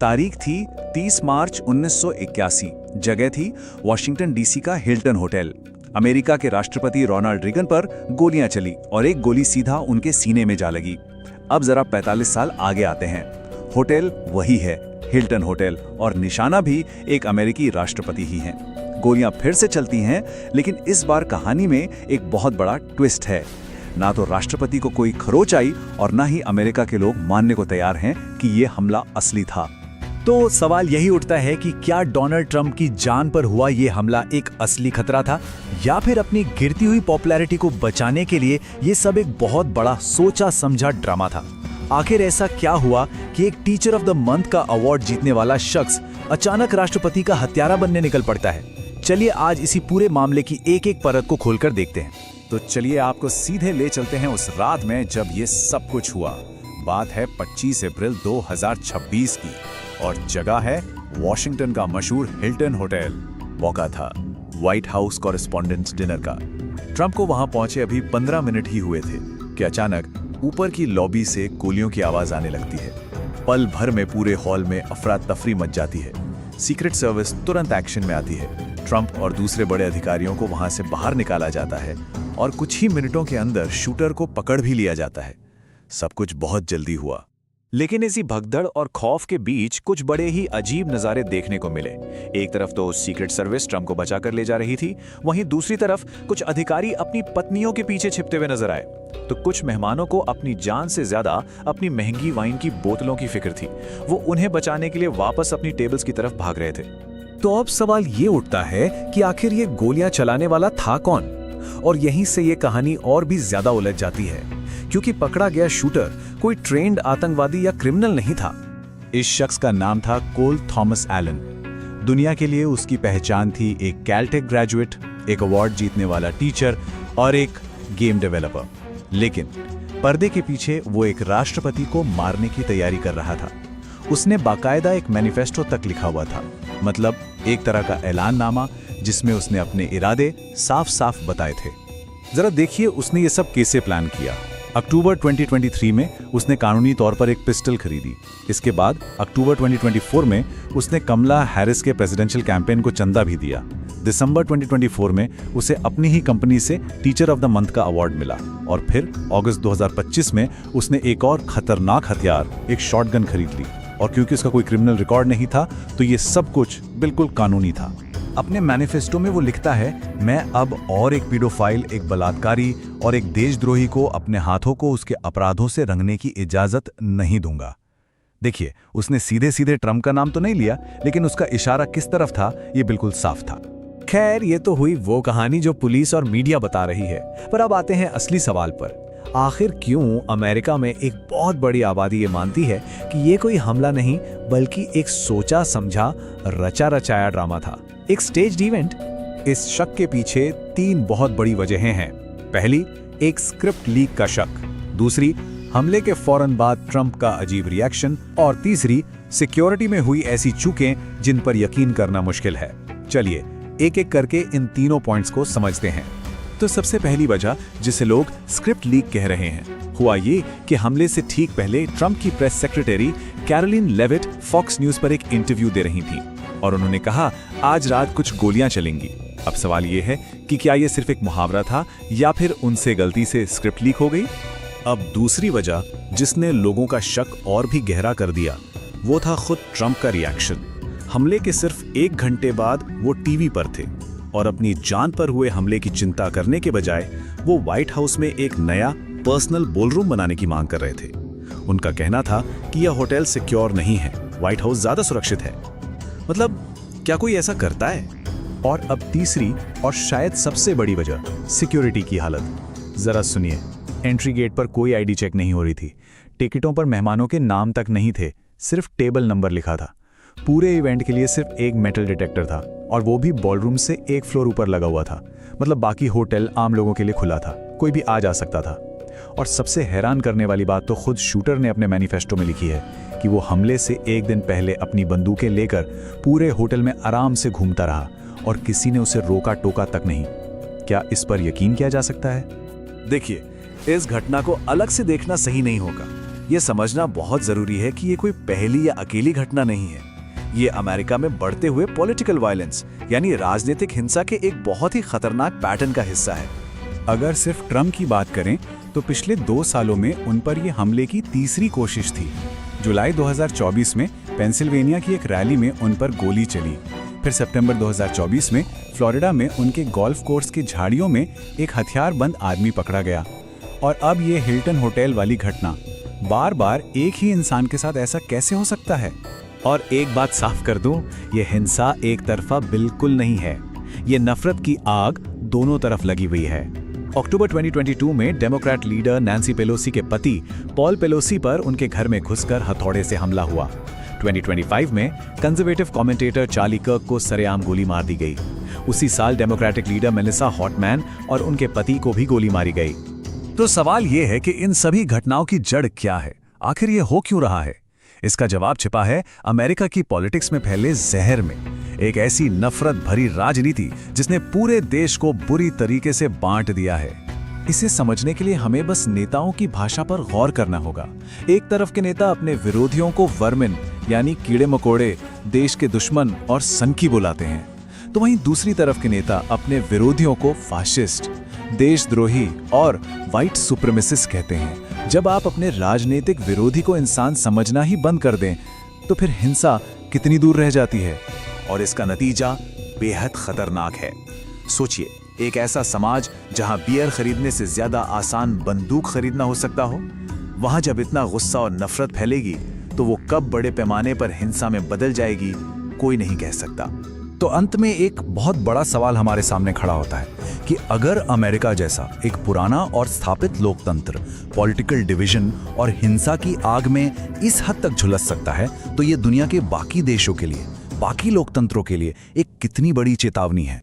तारीख थी 30 मार्च 1981। जगह थी वॉशिंगटन डीसी का हिल्टन होटल। अमेरिका के राष्ट्रपति रोनाल्ड रीगन पर गोलियां चली और एक गोली सीधा उनके सीने में जा लगी। अब जरा 45 साल आगे आते हैं। होटल वही है, हिल्टन होटल, और निशाना भी एक अमेरिकी राष्ट्रपति ही हैं। गोलियां फिर से चलती हैं, लेकिन इस बार कहानी में एक बहुत बड़ा ट्विस्ट है। ना तो राष्ट्रपति को कोई खरोच आई और ना ही अमेरिका के लोग मानने को तैयार हैं कि ये हमला असली था। तो सवाल यही उठता है कि क्या डोनाल्ड ट्रंप की जान पर हुआ ये हमला एक असली खतरा था, या फिर अपनी गिरती हुई पॉपुलैरिटी को बचाने के लिए ये सब एक बहुत बड़ा सोचा समझा ड्रामा था। आखिर ऐसा क्या हुआ कि एक टीचर ऑफ द मंथ का अवार्ड जीतने वाला शख्स अचानक राष्ट्रपति का हत्यारा बनने निकल पड़ता है। चलिए आज इसी पूरे मामले की एक एक परत को खोलकर देखते हैं। तो चलिए आपको सीधे ले चलते हैं उस रात में जब ये सब कुछ हुआ। बात है 25 अप्रैल 2026 की और जगह है वॉशिंगटन का मशहूर हिल्टन होटल। मौका था व्हाइट हाउस कॉरेस्पॉन्डेंट्स डिनर का। ट्रंप को वहां पहुंचे अभी 15 मिनट ही हुए थे कि अचानक ऊपर की लॉबी से गोलियों की आवाज आने लगती है। पल भर में पूरे हॉल में अफरा तफरी मच जाती है। सीक्रेट सर्विस तुरंत एक्शन में आती है। ट्रंप और दूसरे बड़े अधिकारियों को वहां से बाहर निकाला जाता है और कुछ ही मिनटों के अंदर शूटर को पकड़ भी लिया जाता है। सब कुछ बहुत जल्दी हुआ, लेकिन इसी भगदड़ और खौफ के बीच कुछ बड़े ही अजीब नज़ारे देखने को मिले। एक तरफ तो सीक्रेट सर्विस ट्रंप को बचाकर ले जा रही थी, वहीं दूसरी तरफ कुछ अधिकारी अपनी पत्नियों के पीछे छिपते हुए नजर आए। तो कुछ मेहमानों को अपनी जान से ज्यादा अपनी महंगी वाइन की बोतलों की फिक्र थी। वो उन्हें बचाने के लिए वापस अपनी टेबल्स की तरफ भाग रहे थे। तो अब सवाल ये उठता है कि आखिर ये गोलियां चलाने वाला था कौन, और यहीं से ये कहानी और भी ज्यादा उलझ जाती है, क्योंकि पकड़ा गया शूटर कोई ट्रेंड आतंकवादी या क्रिमिनल नहीं था। इस शख्स का नाम था कोल थॉमस एलन। दुनिया के लिए उसकी पहचान थी एक कैलटेक ग्रेजुएट, एक अवार्ड जीतने वाला टीचर और एक गेम डेवलपर। लेकिन पर्दे के पीछे वो एक राष्ट्रपति को मारने की तैयारी कर रहा था। उसने बाकायदा एक मैनिफेस्टो तक लिखा हुआ था, मतलब एक तरह का ऐलाननामा जिसमें उसने अपने इरादे साफ साफ बताए थे। जरा देखिए उसने ये सब कैसे प्लान किया। अक्टूबर 2023 में उसने कानूनी तौर पर एक पिस्टल खरीदी। इसके बाद अक्टूबर 2024 में उसने कमला हैरिस के प्रेसिडेंशियल कैंपेन को चंदा भी दिया। दिसंबर 2024 में उसे अपनी ही कंपनी से टीचर ऑफ द मंथ का अवार्ड मिला। और फिर अगस्त 2025 में उसने एक और खतरनाक हथियार, एक शॉटगन खरीद ली। और क्योंकि उसका कोई क्रिमिनल रिकॉर्ड नहीं था, तो ये सब कुछ बिल्कुल कानूनी था। अपने मैनिफेस्टो में वो लिखता है, मैं अब और एक पीडोफाइल, एक बलात्कारी और एक देशद्रोही को अपने हाथों को उसके अपराधों से रंगने की इजाजत नहीं दूंगा। देखिए, उसने सीधे सीधे ट्रंप का नाम तो नहीं लिया, लेकिन उसका इशारा किस तरफ था ये बिल्कुल साफ था। खैर, ये तो हुई वो कहानी जो पुलिस और मीडिया बता रही है, पर अब आते हैं असली सवाल पर। आखिर क्यों अमेरिका में एक बहुत बड़ी आबादी ये मानती है कि ये कोई हमला नहीं बल्कि एक सोचा समझा रचा रचाया ड्रामा था, एक स्टेज्ड इवेंट? इस शक के पीछे 3 बहुत बड़ी वजहें हैं। पहली, एक स्क्रिप्ट लीक का शक। दूसरी, हमले के फौरन बाद ट्रंप का अजीब रिएक्शन। और तीसरी, सिक्योरिटी में हुई ऐसी चूकें जिन पर यकीन करना मुश्किल है। चलिए एक एक करके इन तीनों पॉइंट्स को समझते हैं। तो सबसे पहली वजह, जिसे लोग स्क्रिप्ट लीक कह रहे हैं, हुआ ये कि हमले से ठीक पहले ट्रंप की press secretary Caroline Leavitt Fox News पर एक इंटरव्यू दे रही थी और उन्होंने कहा, आज रात कुछ गोलियां चलेंगी। अब सवाल ये है कि क्या ये सिर्फ एक मुहावरा था या फिर उनसे गलती से स्क्रिप्ट लीक हो गई। अब दूसरी वजह, जिसने लोगों का शक और भी गहरा कर दिया, वो था खुद ट्रंप का रिएक्शन। हमले के सिर्फ 1 घंटे बाद वो टीवी पर थे और अपनी जान पर हुए हमले की चिंता करने के बजाय वो व्हाइट हाउस में एक नया पर्सनल बोलरूम बनाने की मांग कर रहे थे। उनका कहना था कि यह होटल सिक्योर नहीं है, व्हाइट हाउस ज्यादा सुरक्षित है। मतलब क्या कोई ऐसा करता है? और अब तीसरी और शायद सबसे बड़ी वजह, सिक्योरिटी की हालत। जरा सुनिए, एंट्री गेट पर कोई आईडी चेक नहीं हो रही थी। टिकटों पर मेहमानों के नाम तक नहीं थे, सिर्फ टेबल नंबर लिखा था। पूरे इवेंट के लिए सिर्फ एक मेटल डिटेक्टर था और वो भी बॉलरूम से 1 फ्लोर ऊपर लगा हुआ था। मतलब बाकी होटल आम लोगों के लिए खुला था, कोई भी आ जा सकता था। और सबसे हैरान करने वाली बात तो खुद शूटर ने अपने मैनिफेस्टो में लिखी है कि वो हमले से 1 दिन पहले अपनी बंदूकें लेकर पूरे होटल में आराम से घूमता रहा और किसी ने उसे रोका टोका तक नहीं। क्या इस पर यकीन किया जा सकता है? देखिए, इस घटना को अलग से देखना सही नहीं होगा। ये समझना बहुत जरूरी है कि ये कोई पहली या अकेली घटना नहीं है। ये अमेरिका में बढ़ते हुए पॉलिटिकल वायलेंस यानी राजनीतिक हिंसा के एक बहुत ही खतरनाक पैटर्न का हिस्सा है। अगर सिर्फ ट्रम्प की बात करें तो पिछले 2 सालों में उन पर ये हमले की तीसरी कोशिश थी। जुलाई 2024 में पेंसिल्वेनिया की एक रैली में उन पर गोली चली। फिर सितंबर 2024 में फ्लोरिडा में उनके गोल्फ कोर्स की झाड़ियों में एक हथियारबंद आदमी पकड़ा गया। और अब ये हिल्टन होटल वाली घटना। बार बार एक ही इंसान के साथ ऐसा कैसे हो सकता है? और एक बात साफ कर दूं, ये हिंसा एक तरफा बिल्कुल नहीं है। ये नफरत की आग दोनों तरफ लगी हुई है। अक्टूबर 2022 में डेमोक्रेट लीडर नैंसी पेलोसी के पति पॉल पेलोसी पर उनके घर में घुसकर हथौड़े से हमला हुआ। 2025 में कंजर्वेटिव कमेंटेटर चार्ली कर्क को सरेआम गोली मार दी गई। उसी साल डेमोक्रेटिक लीडर मेलिसा हॉटमैन और उनके पति को भी गोली मारी गई। तो सवाल ये है कि इन सभी घटनाओं की जड़ क्या है? आखिर ये हो क्यों रहा है? इसका जवाब छिपा है अमेरिका की पॉलिटिक्स में फैले जहर में। एक ऐसी नफरत भरी राजनीति जिसने पूरे देश को बुरी तरीके से बांट दिया है। इसे समझने के लिए हमें बस नेताओं की भाषा पर गौर करना होगा। एक तरफ के नेता अपने विरोधियों को वर्मिन यानी कीड़े मकोड़े, देश के दुश्मन और सनकी बुलाते हैं, तो वहीं दूसरी तरफ के नेता अपने विरोधियों को फाशिस्ट, देशद्रोही और व्हाइट सुप्रीमेसिस्ट कहते हैं। जब आप अपने राजनीतिक विरोधी को इंसान समझना ही बंद कर दें, तो फिर हिंसा कितनी दूर रह जाती है? और इसका नतीजा बेहद खतरनाक है। सोचिए, एक ऐसा समाज जहां बियर खरीदने से ज्यादा आसान बंदूक खरीदना हो सकता हो, वहां जब इतना गुस्सा और नफरत फैलेगी तो वो कब बड़े पैमाने पर हिंसा में बदल जाएगी, कोई नहीं कह सकता। तो अंत में एक बहुत बड़ा सवाल हमारे सामने खड़ा होता है कि अगर अमेरिका जैसा एक पुराना और स्थापित लोकतंत्र पॉलिटिकल डिवीजन और हिंसा की आग में इस हद तक झुलस सकता है, तो ये दुनिया के बाकी देशों के लिए, बाकी लोकतंत्रों के लिए एक कितनी बड़ी चेतावनी है।